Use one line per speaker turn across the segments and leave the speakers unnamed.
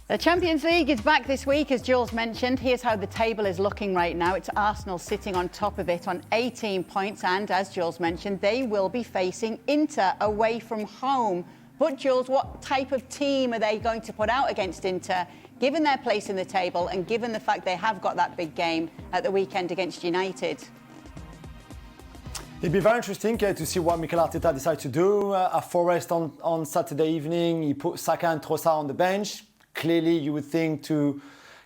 The Champions League is back this week, as Jules mentioned. Here's how the table is looking right now. It's Arsenal sitting on top of it on 18 points. And as Jules mentioned, they will be facing Inter away from home. But Jules, what type of team are they going to put out against Inter, given their place in the table and given the fact they have got that big game at the weekend against United?
It'd be very interesting to see what Mikel Arteta decides to do. At Forest on Saturday evening, he put Shaka and Trossard on the bench. Clearly, you would think to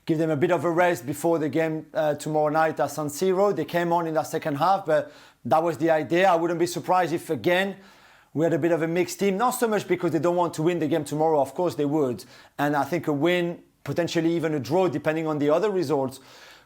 give them a bit of a rest before the game tomorrow night at San Siro. They came on in the second half, but that was the idea. I wouldn't be surprised if, again, we had a bit of a mixed team. Not so much because they don't want to win the game tomorrow. Of course they would. And I think a win, potentially even a draw, depending on the other results,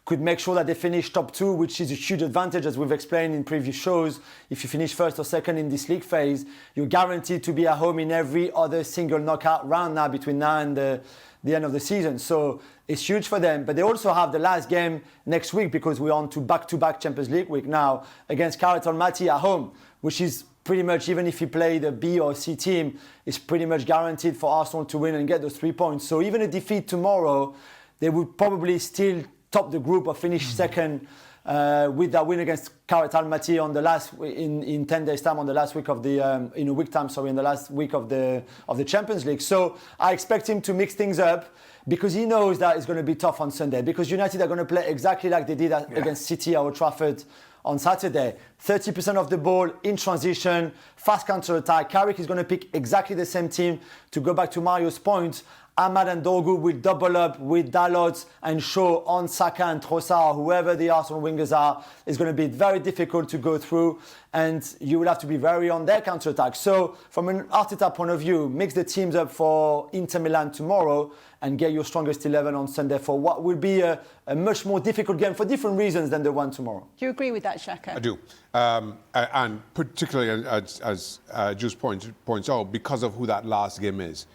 could make sure that they finish top two, which is a huge advantage, as we've explained in previous shows. If you finish first or second in this league phase, you're guaranteed to be at home in every other single knockout round now between now and the end of the season. So it's huge for them. But they also have the last game next week, because we're on to back-to-back Champions League week now against Carrot Almaty at home, which is pretty much, even if you play the B or C team, it's pretty much guaranteed for Arsenal to win and get those 3 points. So even a defeat tomorrow, they would probably still top the group or finish second with that win against Carrot Almaty on the last in 10 days time, on the last week of the in a week time, sorry, in the last week of the Champions League. So I expect him to mix things up, because he knows that it's going to be tough on Sunday, because United are going to play exactly like they did against City at Old Trafford on Saturday. 30% of the ball in transition, fast counter-attack. Carrick is going to pick exactly the same team. To go back to Mario's point, Ahmad and Dorgu will double up with Dalot and Shaw on Shaka and Trossard. Whoever the Arsenal wingers are, is going to be very difficult to go through, and you will have to be very on their counter-attack. So from an Arteta point of view, mix the teams up for Inter Milan tomorrow and get your strongest 11 on Sunday for what will be a much more difficult game for different reasons than the one tomorrow.
Do you agree with that, Shaka?
I do. And particularly, as Jules points out, because of who that last game is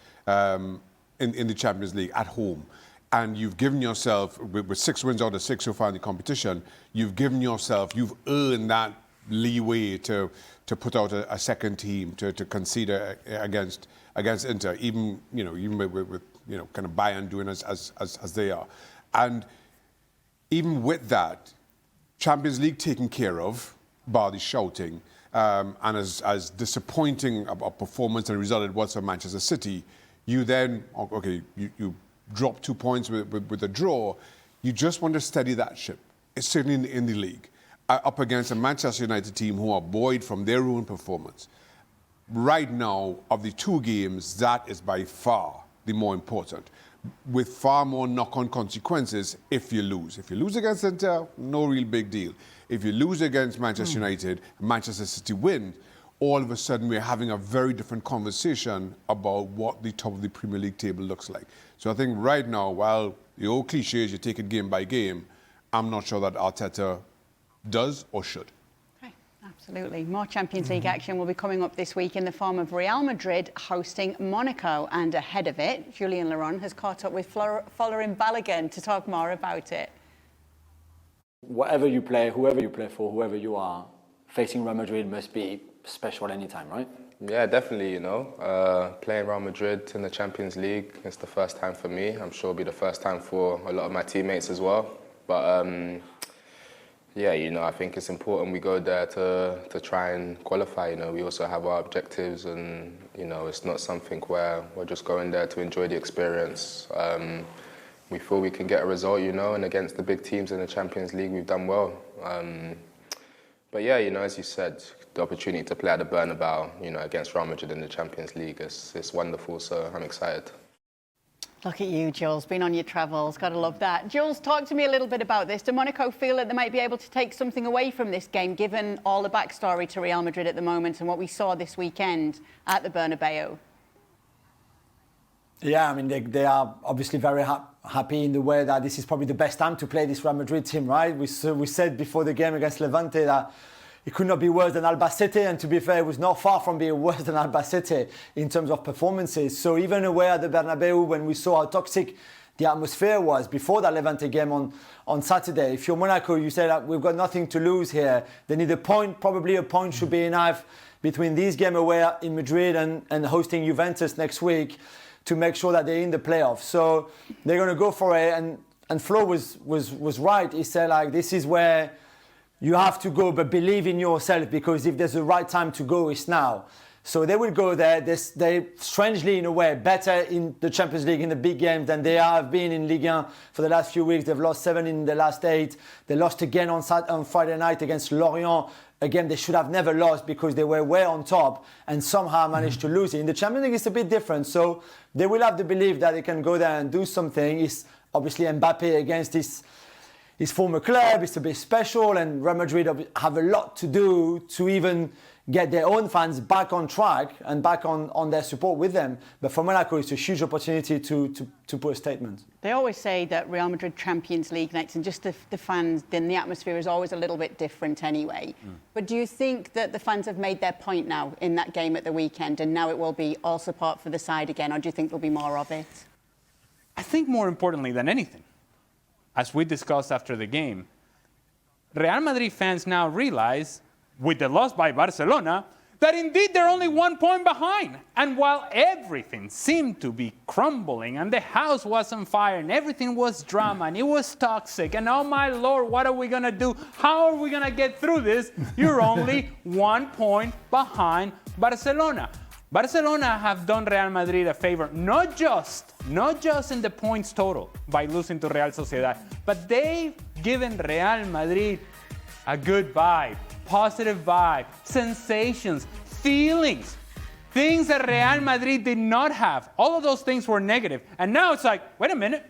in the Champions League at home. And you've given yourself, with 6 wins out of 6 so far in the competition, you've earned that leeway to put out a second team, to concede against Inter, even with kind of Bayern doing as they are. And even with that, Champions League taken care of, bar the shouting, and as disappointing a performance and result it was for Manchester City, you then, you drop 2 points with a draw. You just want to steady that ship. It's certainly in the league, up against a Manchester United team who are buoyed from their own performance. Right now, of the 2 games, that is by far the more important, with far more knock-on consequences if you lose. If you lose against Inter, no real big deal. If you lose against Manchester United, Manchester City win, all of a sudden we're having a very different conversation about what the top of the Premier League table looks like. So I think right now, while the old cliche is you take it game by game, I'm not sure that Arteta does or should.
Absolutely. More Champions League action will be coming up this week in the form of Real Madrid hosting Monaco. And ahead of it, Julien has caught up with Folarin Balogun to talk more about it.
Whatever you play, whoever you play for, whoever you are, facing Real Madrid must be special anytime, right?
Yeah, definitely, playing Real Madrid in the Champions League, it's the first time for me. I'm sure it'll be the first time for a lot of my teammates as well. But yeah, I think it's important we go there to try and qualify. We also have our objectives, and it's not something where we're just going there to enjoy the experience. We feel we can get a result, and against the big teams in the Champions League, we've done well. But yeah, as you said, the opportunity to play at the Bernabeu, against Real Madrid in the Champions League is wonderful. So I'm excited.
Look at you, Jules, been on your travels. Got to love that. Jules, talk to me a little bit about this. Do Monaco feel that they might be able to take something away from this game, given all the backstory to Real Madrid at the moment and what we saw this weekend at the Bernabeu?
Yeah, I mean, they are obviously very happy in the way that this is probably the best time to play this Real Madrid team, right? We said before the game against Levante that it could not be worse than Albacete, and to be fair, it was not far from being worse than Albacete in terms of performances. So even away at the Bernabeu, when we saw how toxic the atmosphere was before that Levante game on Saturday, if you're Monaco, you say that we've got nothing to lose here. They need a point. Probably a point should be enough between these game away in Madrid and hosting Juventus next week to make sure that they're in the playoffs. So they're going to go for it. And Flo was right. He said, like, this is where you have to go, but believe in yourself, because if there's the right time to go, it's now. So they will go there. They strangely, in a way, better in the Champions League in the big games than they have been in Ligue 1 for the last few weeks. They've lost 7 in the last 8. They lost again on Friday night against Lorient. Again, they should have never lost because they were way on top and somehow managed to lose it. In the Champions League, it's a bit different. So they will have the belief that they can go there and do something. It's obviously Mbappé against his former club. It's a bit special, and Real Madrid have a lot to do to even get their own fans back on track and back on their support with them. But for Monaco, it's a huge opportunity to put a statement.
They always say that Real Madrid Champions League nights and just the fans, then the atmosphere is always a little bit different anyway. But do you think that the fans have made their point now in that game at the weekend, and now it will be all support for the side again, or do you think there'll be more of it?
I think more importantly than anything, as we discussed after the game, Real Madrid fans now realize, with the loss by Barcelona, that indeed they're only 1 point behind. And while everything seemed to be crumbling and the house was on fire and everything was drama and it was toxic and oh my Lord, what are we going to do? How are we going to get through this? You're only 1 point behind Barcelona. Barcelona have done Real Madrid a favor, not just in the points total by losing to Real Sociedad, but they've given Real Madrid a good vibe, positive vibe, sensations, feelings, things that Real Madrid did not have. All of those things were negative. And now it's like, wait a minute,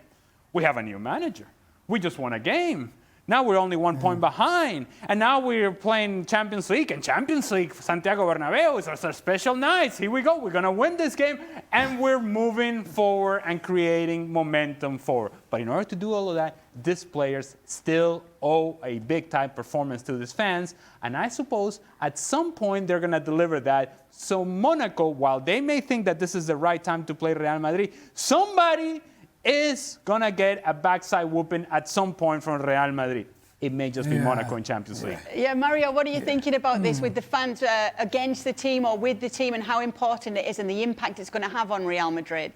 we have a new manager. We just won a game. Now we're only 1 point behind. And now we're playing Champions League. And Champions League, Santiago Bernabeu, is our special nights. Here we go. We're going to win this game. And we're moving forward and creating momentum forward. But in order to do all of that, these players still owe a big-time performance to these fans. And I suppose at some point they're going to deliver that. So Monaco, while they may think that this is the right time to play Real Madrid, somebody is going to get a backside whooping at some point from Real Madrid. It may just be Monaco in Champions League.
Yeah, Mario, what are you thinking about this with the fans against the team or with the team, and how important it is and the impact it's going to have on Real Madrid?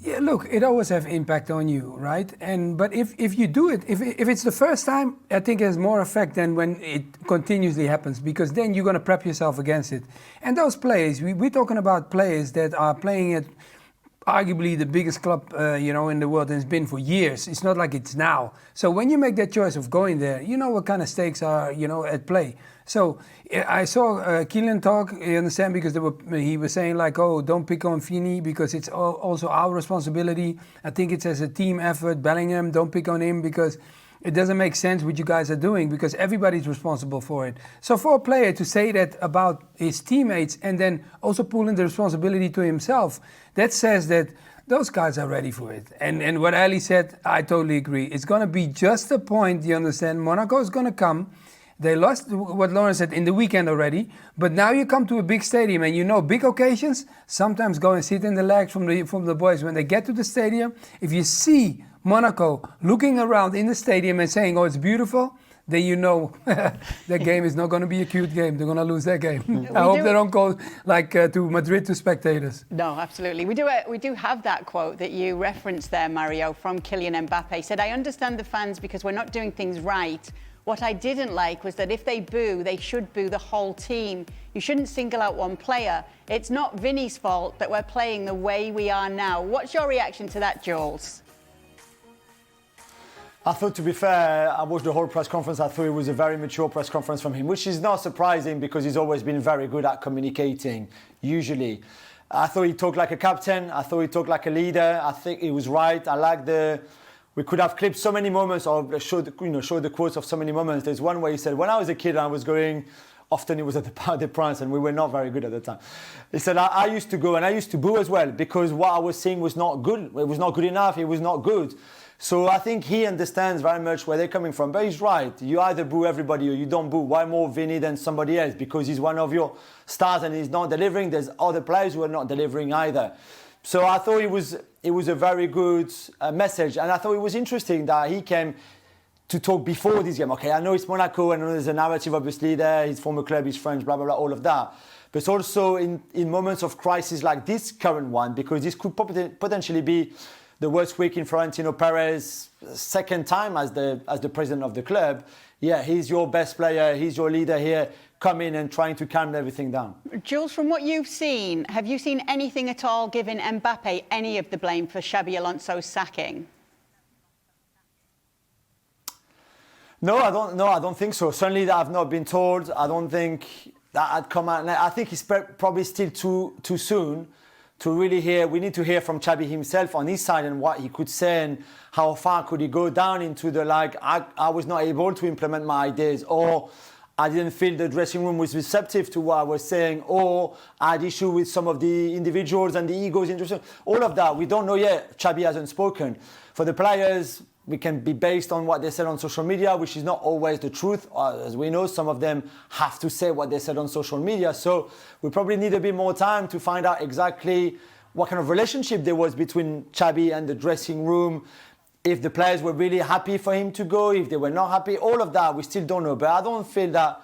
Yeah, look, it always has impact on you, right? But if you do it, if it's the first time, I think it has more effect than when it continuously happens, because then you're going to prep yourself against it. And those players, we're talking about players that are playing at arguably the biggest club, in the world, and it's been for years. It's not like it's now. So when you make that choice of going there, you know what kind of stakes are, at play. So I saw Julien talk, you understand, because he was saying like, oh, don't pick on Fini because it's also our responsibility. I think it's as a team effort. Bellingham, don't pick on him because it doesn't make sense what you guys are doing, because everybody's responsible for it. So for a player to say that about his teammates and then also pulling the responsibility to himself, that says that those guys are ready for it. And what Ali said, I totally agree. It's going to be just a point, you understand. Monaco is going to come. They lost, what Lawrence said, in the weekend already. But now you come to a big stadium and big occasions, sometimes go and sit in the legs from the boys. When they get to the stadium, if you see Monaco looking around in the stadium and saying, oh, it's beautiful, then you know that game is not going to be a cute game. They're going to lose that game. I hope they don't go like to Madrid to spectators.
No, absolutely. We do have that quote that you referenced there, Mario, from Kylian Mbappé. He said, I understand the fans because we're not doing things right. What I didn't like was that if they boo, they should boo the whole team. You shouldn't single out one player. It's not Vinny's fault that we're playing the way we are now. What's your reaction to that, Jules?
I thought, to be fair, I watched the whole press conference. I thought it was a very mature press conference from him, which is not surprising because he's always been very good at communicating, usually. I thought he talked like a captain. I thought he talked like a leader. I think he was right. I like we could have clipped so many moments or showed the quotes of so many moments. There's one where he said, when I was a kid, I was going, often it was at the Parc des Princes and we were not very good at the time. He said, I used to go and I used to boo as well because what I was seeing was not good. It was not good enough. It was not good. So I think he understands very much where they're coming from. But he's right. You either boo everybody or you don't boo. Why more Vinny than somebody else? Because he's one of your stars and he's not delivering. There's other players who are not delivering either. So I thought it was a very good message. And I thought it was interesting that he came to talk before this game. Okay, I know it's Monaco. I know there's a narrative obviously there. His former club, he's French, blah, blah, blah, all of that. but also in moments of crisis like this current one, because this could potentially be the worst week in Florentino Perez's second time as the president of the club. Yeah, he's your best player, he's your leader here, come in and trying to calm everything down.
Jules, from what you've seen, have you seen anything at all giving Mbappé any of the blame for Xabi Alonso's sacking?
No, I don't think so. Certainly that I've not been told. I don't think that had come out. I think it's probably still too soon to really hear. We need to hear from Xabi himself on his side and what he could say and how far could he go down into the I was not able to implement my ideas, or I didn't feel the dressing room was receptive to what I was saying, or I had issue with some of the individuals and the egos. All of that, we don't know yet. Xabi hasn't spoken. For the players, we can be based on what they said on social media, which is not always the truth. As we know, some of them have to say what they said on social media. So we probably need a bit more time to find out exactly what kind of relationship there was between Xabi and the dressing room, if the players were really happy for him to go, if they were not happy, all of that we still don't know. But I don't feel that,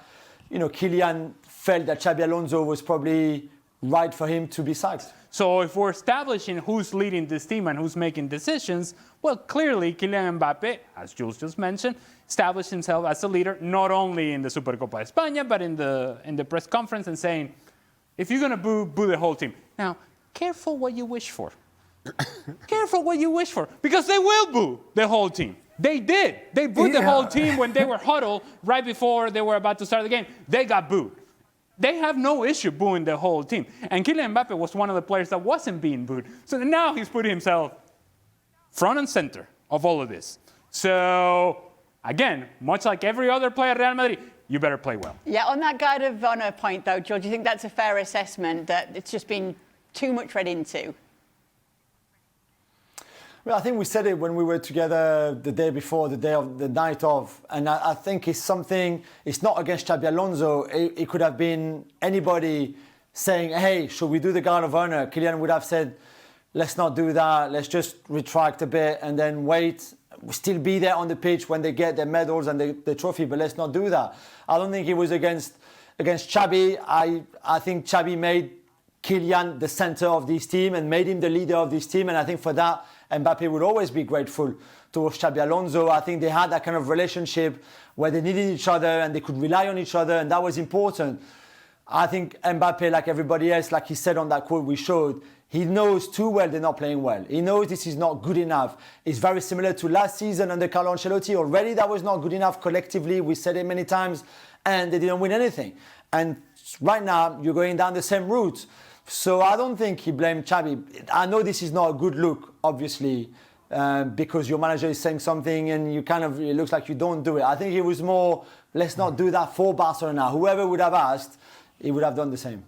Julien felt that Xabi Alonso was probably right for him to be sacked.
So if we're establishing who's leading this team and who's making decisions, well, clearly Kylian Mbappé, as Jules just mentioned, established himself as a leader, not only in the Supercopa de España, but in the press conference, and saying, if you're going to boo the whole team. Now, careful what you wish for. Careful what you wish for, because they will boo the whole team. They did. They booed the whole team when they were huddled right before they were about to start the game. They got booed. They have no issue booing the whole team. And Kylian Mbappé was one of the players that wasn't being booed. So now he's putting himself front and center of all of this. So, again, much like every other player at Real Madrid, you better play well.
Yeah, on that guard of honour point, though, George, do you think that's a fair assessment, that it's just been too much read into?
Well, I think we said it when we were together the day before, the night of, and I think it's something. It's not against Xabi Alonso. It could have been anybody saying, "Hey, should we do the guard of honor?" Kylian would have said, "Let's not do that. Let's just retract a bit and then wait. We'll still be there on the pitch when they get their medals and the trophy, but let's not do that." I don't think it was against Xabi. I think Xabi made Kylian the center of this team and made him the leader of this team, and I think for that, Mbappé would always be grateful towards Xabi Alonso. I think they had that kind of relationship where they needed each other and they could rely on each other, and that was important. I think Mbappé, like everybody else, like he said on that quote we showed, he knows too well they're not playing well. He knows this is not good enough. It's very similar to last season under Carlo Ancelotti. Already that was not good enough collectively. We said it many times, and they didn't win anything. And right now, you're going down the same route. So I don't think he blamed Xabi. I know this is not a good look, obviously, because your manager is saying something and it looks like you don't do it. I think it was more, let's not do that for Barcelona. Whoever would have asked, he would have done the same.